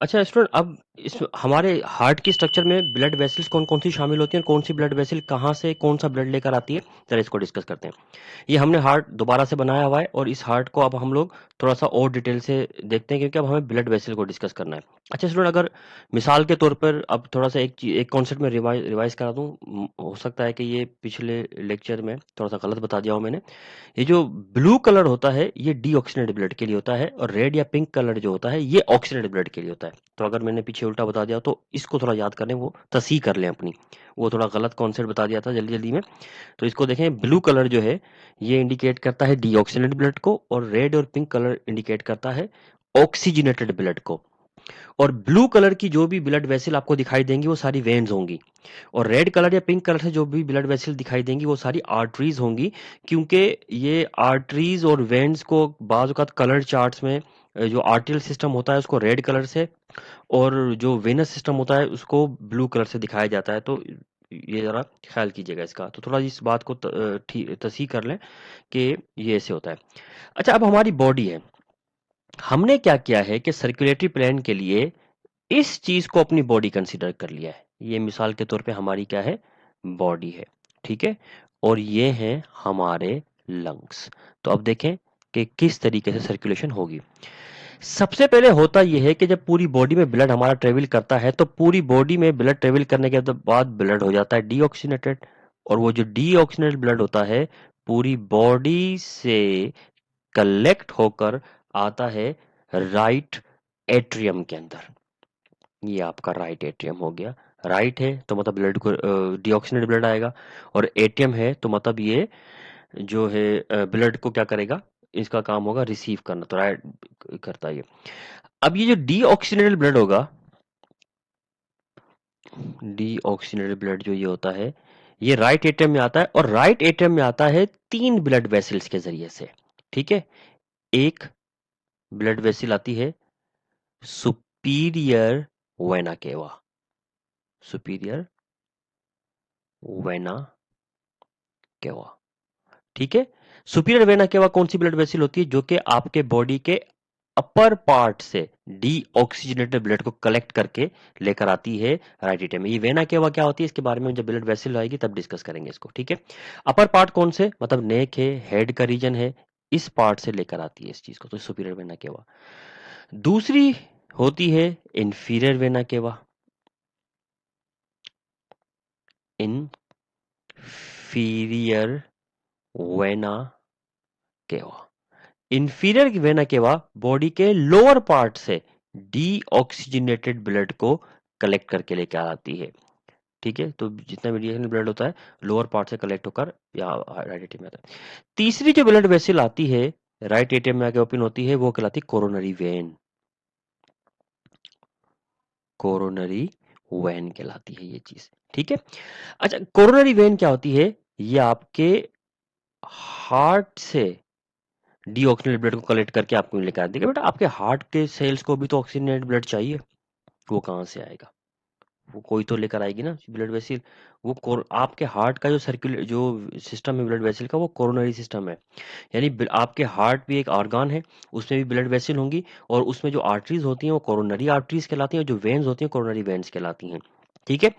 अच्छा स्टूडेंट, अब इस हमारे हार्ट की स्ट्रक्चर में ब्लड वेसल्स कौन कौन सी शामिल होती हैं, कौन सी ब्लड वेसल कहाँ से कौन सा ब्लड लेकर आती है, जरा इसको डिस्कस करते हैं। ये हमने हार्ट दोबारा से बनाया हुआ है और इस हार्ट को अब हम लोग थोड़ा सा और डिटेल से देखते हैं, क्योंकि अब हमें ब्लड वेसल को डिस्कस करना है। अच्छा स्टूडेंट, अगर मिसाल के तौर पर अब थोड़ा सा एक कॉन्सेप्ट में रिवाइज करा दूं, हो सकता है कि ये पिछले लेक्चर में थोड़ा सा गलत बता दिया हो मैंने। ये जो ब्लू कलर होता है ये डीऑक्सीनेटेड ब्लड के लिए होता है, और रेड या पिंक कलर जो होता है ये ऑक्सीनेटेड ब्लड के लिए होता है। तो अगर मैंने पीछे उल्टा बता दिया तो इसको थोड़ा याद करने, वो तस्हीह कर लें अपनी, वो थोड़ा गलत कॉन्सेप्ट बता दिया था जल्दी जल्दी में। तो इसको देखें, ब्लू कलर जो है ये इंडिकेट करता है डीऑक्सीनेटेड ब्लड को, और रेड और पिंक कलर इंडिकेट करता है ऑक्सीजनेटेड ब्लड को। और ब्लू कलर की जो भी ब्लड वेसल आपको दिखाई देंगी वो सारी वेन्स होंगी, और रेड कलर या पिंक कलर से जो भी ब्लड वेसल दिखाई देंगी वो सारी आर्टरीज होंगी। क्योंकि ये आर्टरीज और वेन्स को बाज़ औक़ात कलर चार्ट्स में जो आर्टियल सिस्टम होता है उसको रेड कलर से, और जो वेनस सिस्टम होता है उसको ब्लू कलर से दिखाया जाता है। तो ये जरा ख्याल कीजिएगा इसका, तो थोड़ा इस बात को तस्हीह कर लें कि ये ऐसे होता है। अच्छा, अब हमारी बॉडी है, हमने क्या किया है कि सर्कुलेटरी प्लान के लिए इस चीज को अपनी बॉडी कंसीडर कर लिया है। ये मिसाल के तौर पे हमारी क्या है, बॉडी है, ठीक है। और ये हैं हमारे लंग्स। तो अब देखें कि किस तरीके से सर्कुलेशन होगी। सबसे पहले होता यह है कि जब पूरी बॉडी में ब्लड हमारा ट्रेवल करता है तो पूरी बॉडी में ब्लड ट्रेवल करने के बाद ब्लड हो जाता है डीऑक्सीनेटेड, और वो जो डीऑक्सीनेटेड ब्लड होता है पूरी बॉडी से कलेक्ट होकर आता है राइट एट्रियम के अंदर। ये आपका राइट एट्रियम हो गया। राइट है तो मतलब ब्लड को डीऑक्सीनेटेड ब्लड आएगा, और एटीएम है तो मतलब ये जो है ब्लड को क्या करेगा, इसका काम होगा रिसीव करना, तो राइट करता है ये। अब ये जो डीऑक्सीनेटेड ब्लड होगा, डीऑक्सीनेटेड ब्लड जो ये होता है ये राइट एट्रियम में आता है, और राइट एट्रियम में आता है 3 ब्लड वेसल्स के जरिए से, ठीक है। एक ब्लड वेसल आती है superior vena cava, superior vena cava, ठीक है। सुपीरियर वेना केवा कौन सी ब्लड वेसल होती है, जो कि आपके बॉडी के अपर पार्ट से डीऑक्सीजनेटेड ब्लड को कलेक्ट करके लेकर आती है राइट एट्रियम में। ये वेना केवा क्या होती है इसके बारे में जब ब्लड वेसल आएगी तब डिस्कस करेंगे इसको, ठीक है। अपर पार्ट कौन से, मतलब नेक है, हेड का रीजन है, इस पार्ट से लेकर आती है इस चीज को, तो सुपीरियर वेना केवा। दूसरी होती है inferior vena cava, inferior vena cava. Inferior vena cava body के लोअर पार्ट से डीऑक्सीजनेटेड ब्लड को कलेक्ट करके लेकर आती है, ठीक है। तो जितना भी डीऑक्सीजनेटेड ब्लड होता है लोअर पार्ट से कलेक्ट होकर या राइट एट्रियम में आता है। तीसरी जो ब्लड वेसल आती है राइट एट्रियम में आके ओपन होती है वो कहलाती है कोरोनरी वेन, कोरोनरी वेन कहलाती है ये चीज, ठीक है। अच्छा, कोरोनरी वेन क्या होती है, ये आपके हार्ट से डीऑक्सीजनेटेड ब्लड को कलेक्ट करके आपको लेकर आती है। बेटा आपके हार्ट के सेल्स को भी तो ऑक्सीजनेटेड ब्लड चाहिए, वो कहाँ से आएगा, वो कोई तो लेकर आएगी ना ब्लड वेसल। आपके हार्ट का जो सर्कुलर जो सिस्टम है ब्लड वेसल का वो कोरोनरी सिस्टम है, यानी आपके हार्ट भी एक ऑर्गन है, उसमें भी ब्लड वेसल होंगी, और उसमें जो आर्टरीज होती हैं वो कोरोनरी आर्टरीज कहलाती हैं, और जो वेन्स होती हैं कोरोनरी वेन्स कहलाती हैं, ठीक है।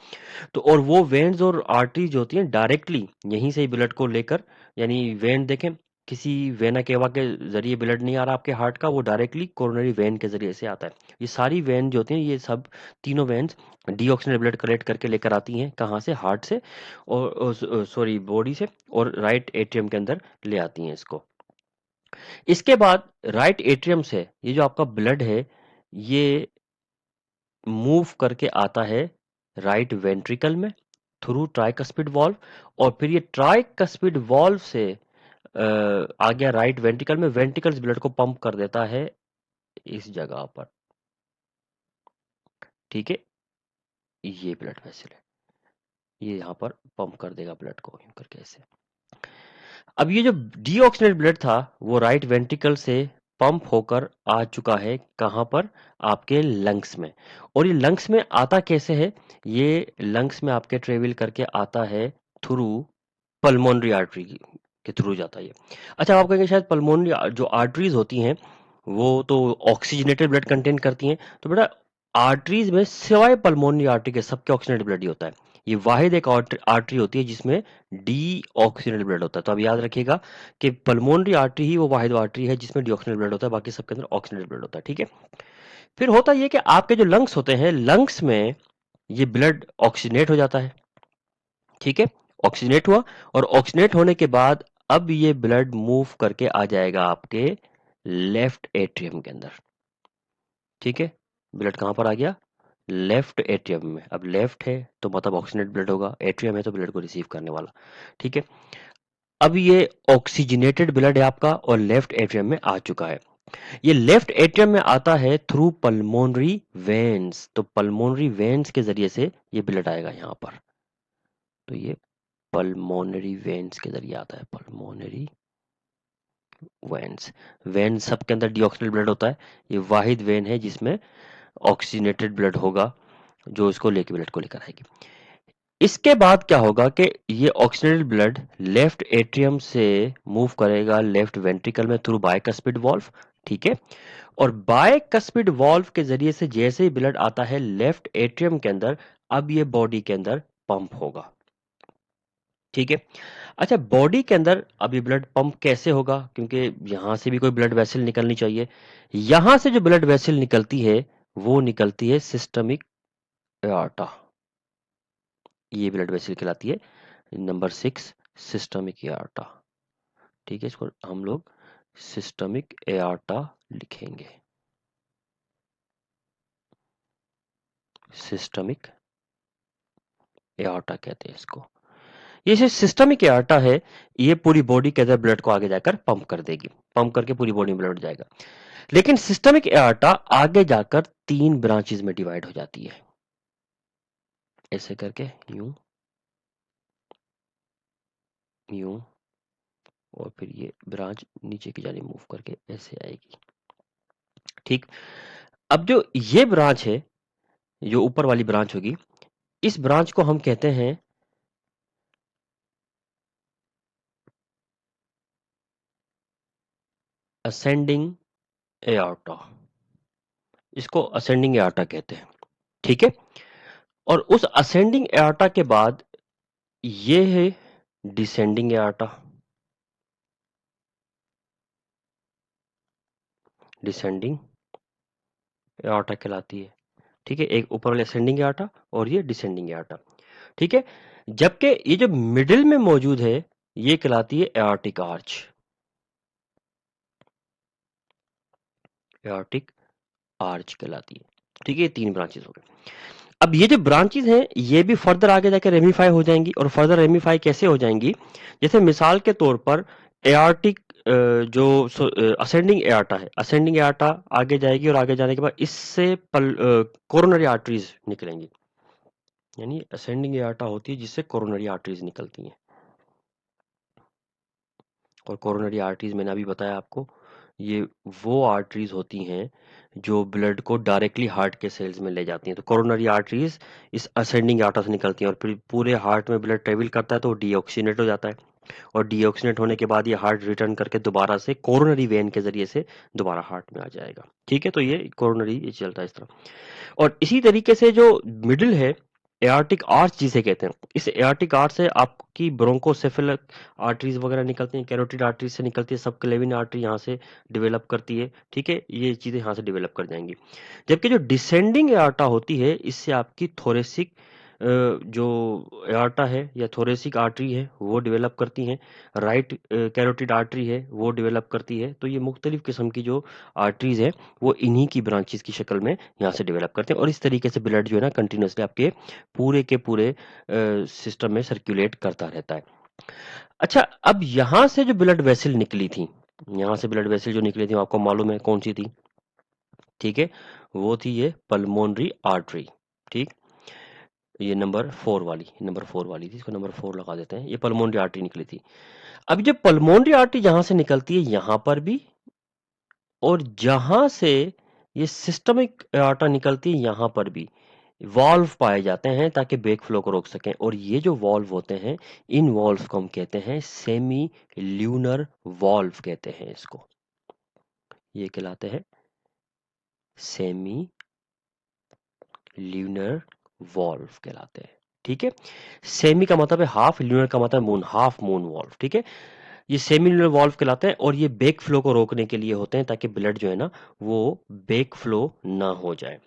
तो और वो वेन्स और आर्टरीज होती हैं डायरेक्टली यहीं से ही ब्लड को लेकर, यानी वेन देखें किसी वेना केवा के जरिए ब्लड नहीं आ रहा आपके हार्ट का, वो डायरेक्टली कोरोनरी वेन के जरिए से आता है। ये सारी वेन जो होती हैं ये सब तीनों वेन्स डीऑक्सीजनेटेड ब्लड कलेक्ट करके लेकर आती हैं, कहाँ से, हार्ट से, और सॉरी बॉडी से, और राइट एट्रियम के अंदर ले आती हैं इसको। इसके बाद राइट एट्रियम से ये जो आपका ब्लड है ये मूव करके आता है राइट वेंट्रिकल में थ्रू ट्राइकस्पिड वॉल्व, और फिर ये ट्राइकस्पिड वॉल्व से आ गया राइट वेंट्रिकल में, वेंट्रिकल्स ब्लड को पंप कर देता है इस जगह पर, ठीक है। ये ब्लड वेसल है, ये यहाँ पर पंप कर देगा ब्लड को यूं करके ऐसे। अब ये जो डीऑक्सीनेटेड ब्लड था वो राइट वेंट्रिकल से पंप होकर आ चुका है कहाँ पर, आपके लंग्स में। और ये लंग्स में आता कैसे है, ये लंग्स में आपके ट्रेवल करके आता है थ्रू पल्मोनरी आर्टरी के थ्रू जाता है ये। अच्छा, आप कहेंगे शायद पल्मोनरी जो आर्टरीज होती हैं वो तो ऑक्सीजनेटेड ब्लड कंटेन करती हैं, तो बेटा आर्टरीज में सिवाय पल्मोनरी आर्टरी के सबके ऑक्सीजनेटेड ब्लड ही होता है। ये वाहिद एक आर्टरी होती है जिसमें डीऑक्सीजनेटेड ब्लड होता है। तो अब याद रखिएगा कि पल्मोनरी आर्टरी ही वो वाहिद आर्टरी है जिसमें डीऑक्सीजनेटेड ब्लड होता है, बाकी सबके अंदर ऑक्सीजनेटेड ब्लड होता है। ठीक है, फिर होता ये कि आपके जो लंग्स होते हैं, लंग्स में ये ब्लड ऑक्सीजनेट हो जाता है। ठीक है, ऑक्सीजनेट हुआ और ऑक्सीजनेट होने के बाद अब ये ब्लड मूव करके आ जाएगा आपके लेफ्ट एट्रियम के अंदर। ठीक है, ब्लड कहां पर आ गया? लेफ्ट एट्रियम में। अब लेफ्ट है तो मतलब ऑक्सीजनेट ब्लड होगा, एट्रियम है तो ब्लड को रिसीव करने वाला। ठीक है, अब ये ऑक्सीजनेटेड ब्लड है आपका और लेफ्ट एट्रियम में आ चुका है। ये लेफ्ट एट्रियम में आता है थ्रू पल्मोनरी वेन्स। तो पल्मोनरी वेन्स के जरिए से ये ब्लड आएगा यहाँ पर। तो ये पल्मोनरी वेन्स के जरिए आता है, पल्मोनरी वेन्स। वेन सबके अंदर डीऑक्सीजनेटेड ब्लड होता है, ये वाहिद वेन है जिसमें ऑक्सीजनेटेड ब्लड होगा जो इसको लेके ब्लड को लेकर आएगी। इसके बाद क्या होगा कि ये ऑक्सीजनेटेड ब्लड लेफ्ट एट्रियम से मूव करेगा लेफ्ट वेंट्रिकल में थ्रू बायकस्पिड वाल्व। ठीक है, और बायकस्पिड वाल्व के जरिए से जैसे ही ब्लड आता है लेफ्ट एट्रियम के अंदर, अब ये बॉडी के अंदर पंप होगा। ठीक है, अच्छा बॉडी के अंदर अब ये ब्लड पंप कैसे होगा? क्योंकि यहां से भी कोई ब्लड वेसल निकलनी चाहिए। यहां से जो ब्लड वेसल निकलती है वो निकलती है सिस्टमिक एआर्टा। ये ब्लड वेसल कहलाती है नंबर 6 सिस्टमिक एआर्टा। ठीक है, इसको हम लोग सिस्टमिक एआर्टा लिखेंगे, सिस्टमिक एआर्टा कहते हैं इसको। ये जो सिस्टमिक एआर्टा है ये पूरी बॉडी के अंदर ब्लड को आगे जाकर पंप कर देगी, पंप करके पूरी बॉडी में ब्लड जाएगा। लेकिन सिस्टमिक एआर्टा आगे जाकर 3 ब्रांचेस में डिवाइड हो जाती है, ऐसे करके यूं यूं, और फिर ये ब्रांच नीचे की जाने मूव करके ऐसे आएगी। ठीक, अब जो ये ब्रांच है, जो ऊपर वाली ब्रांच होगी, इस ब्रांच को हम कहते हैं असेंडिंग एआर्टा। इसको असेंडिंग एआर्टा कहते हैं। ठीक है, और उस असेंडिंग एआर्टा के बाद ये है डिसेंडिंग एआर्टा। डिसेंडिंग एआर्टा कहलाती है। ठीक है, एक ऊपर वाले असेंडिंग एआर्टा और ये डिसेंडिंग एआर्टा। ठीक है, जबकि ये जो मिडिल में मौजूद है ये कहलाती है एआर्टिक आर्च। एआर्टिक आर्च कहलाती है। ठीक है, ये 3 ब्रांचेस हो गए। अब ये जो ब्रांचेस हैं ये भी फर्दर आगे जाकर रेमिफाई हो जाएंगी, और फर्दर रेमिफाई कैसे हो जाएंगी? जैसे मिसाल के तौर पर एआर्टिक जो असेंडिंग एआर्टा है, असेंडिंग एआर्टा आगे जाएगी और आगे जाने के बाद इससे कोरोनरी आर्टरीज निकलेंगी। यानी असेंडिंग एआर्टा होती है जिससे कोरोनरी आर्टरीज निकलती हैं। और कोरोनरी आर्टरीज मैंने अभी बताया आपको, ये वो आर्टरीज होती हैं जो ब्लड को डायरेक्टली हार्ट के सेल्स में ले जाती हैं। तो कोरोनरी आर्टरीज इस असेंडिंग आर्टरी से निकलती हैं और फिर पूरे हार्ट में ब्लड ट्रेवल करता है तो डीऑक्सीनेट हो जाता है, और डीऑक्सीनेट होने के बाद ये हार्ट रिटर्न करके दोबारा से कोरोनरी वेन के जरिए से दोबारा हार्ट में आ जाएगा। ठीक है, तो ये कोरोनरी ये चलता है इस तरह। और इसी तरीके से जो मिडिल है एआर्टिक आर्च जिसे कहते हैं, इस एआर्टिक आर्च से आपकी ब्रोंकोसेफेलिक आर्टरीज वगैरह निकलती हैं, कैरोटिड आर्टरीज से निकलती है, सबक्लेविन आर्टरी यहाँ से डेवलप करती है। ठीक है, ये चीजें यहाँ से डेवलप कर जाएंगी। जबकि जो डिसेंडिंग एआर्टा होती है इससे आपकी थोरेसिक जो एआर्टा है या थोरेसिक आर्टरी है वो डेवलप करती हैं, राइट कैरोटिड आर्टरी है वो डेवलप करती है। तो ये मुख्तलिफ किस्म की जो आर्टरीज है वो इन्हीं की ब्रांचेस की शक्ल में यहाँ से डेवलप करते हैं, और इस तरीके से ब्लड जो है ना कंटिन्यूसली आपके पूरे के पूरे सिस्टम में सर्कुलेट करता रहता है। अच्छा, अब यहाँ से जो ब्लड वेसल निकली थी, यहाँ से ब्लड वेसल जो निकली थी आपको मालूम है कौन सी थी? ठीक है, वो थी ये पल्मोनरी आर्टरी। ठीक, ये नंबर 4 वाली थी, इसको नंबर 4 लगा देते हैं। ये पल्मोनरी आर्टरी निकली थी। अब जब पल्मोनरी आर्टरी जहां से निकलती है यहां पर भी, और जहां से ये सिस्टमिक आर्टरी निकलती है यहां पर भी वॉल्व पाए जाते हैं ताकि बैक फ्लो को रोक सकें। और ये जो वॉल्व होते हैं इन वॉल्व को हम कहते हैं सेमी ल्यूनर वॉल्व कहते हैं इसको। ये कहलाते हैं सेमी ल्यूनर वॉल्व कहलाते हैं। ठीक है, सेमी का मतलब है हाफ, ल्यूनर का मतलब मून, हाफ मून वॉल्व। ठीक है, ये सेमी ल्यूनर वॉल्व कहलाते हैं और ये बैक फ्लो को रोकने के लिए होते हैं ताकि ब्लड जो है ना वो बैक फ्लो ना हो जाए।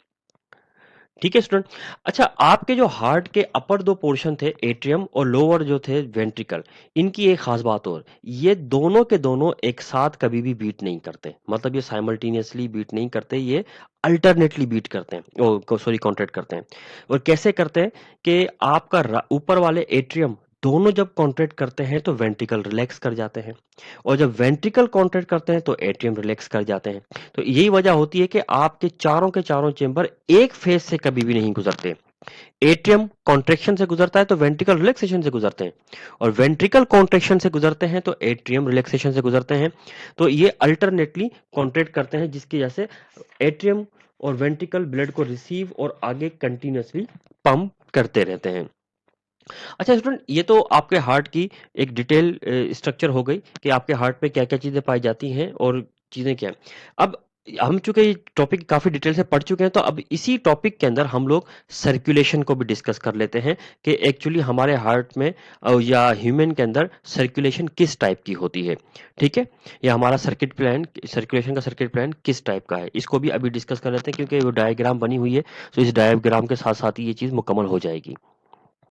ठीक है स्टूडेंट। अच्छा, आपके जो हार्ट के अपर दो पोर्शन थे एट्रियम और लोअर जो थे वेंट्रिकल, इनकी एक खास बात और, ये दोनों के दोनों एक साथ कभी भी बीट नहीं करते, मतलब ये साइमल्टेनियसली बीट नहीं करते, ये अल्टरनेटली बीट करते हैं, ओ सॉरी कॉन्ट्रैक्ट करते हैं। और कैसे करते हैं कि आपका ऊपर वाले एट्रियम दोनों जब कॉन्ट्रैक्ट करते हैं तो वेंट्रिकल रिलैक्स कर जाते हैं, और जब वेंट्रिकल कॉन्ट्रैक्ट करते हैं तो एट्रियम रिलैक्स कर जाते हैं। तो यही वजह होती है कि आपके चारों के चारों चेंबर एक फेज से कभी भी नहीं गुजरते। एट्रियम कॉन्ट्रैक्शन से गुजरता है तो वेंट्रिकल रिलैक्सेशन से गुजरते हैं, और वेंट्रिकल कॉन्ट्रैक्शन से गुजरते हैं तो एट्रियम रिलैक्सेशन से गुजरते हैं। तो ये अल्टरनेटली कॉन्ट्रैक्ट करते हैं, जिसकी वजह से एट्रियम और वेंट्रिकल ब्लड को रिसीव और आगे कंटिन्यूअसली पंप करते रहते हैं। अच्छा स्टूडेंट, ये तो आपके हार्ट की एक डिटेल स्ट्रक्चर हो गई कि आपके हार्ट में क्या क्या चीजें पाई जाती हैं और चीजें क्या है। अब हम चूंकि ये टॉपिक काफी डिटेल से पढ़ चुके हैं, तो अब इसी टॉपिक के अंदर हम लोग सर्कुलेशन को भी डिस्कस कर लेते हैं कि एक्चुअली हमारे हार्ट में या ह्यूमन के अंदर सर्कुलेशन किस टाइप की होती है। ठीक है, या हमारा सर्किट प्लान, सर्कुलेशन का सर्किट प्लान किस टाइप का है, इसको भी अभी डिस्कस कर लेते हैं, क्योंकि वो डायग्राम बनी हुई है, तो इस डायग्राम के साथ साथ ही ये चीज मुकम्मल हो जाएगी।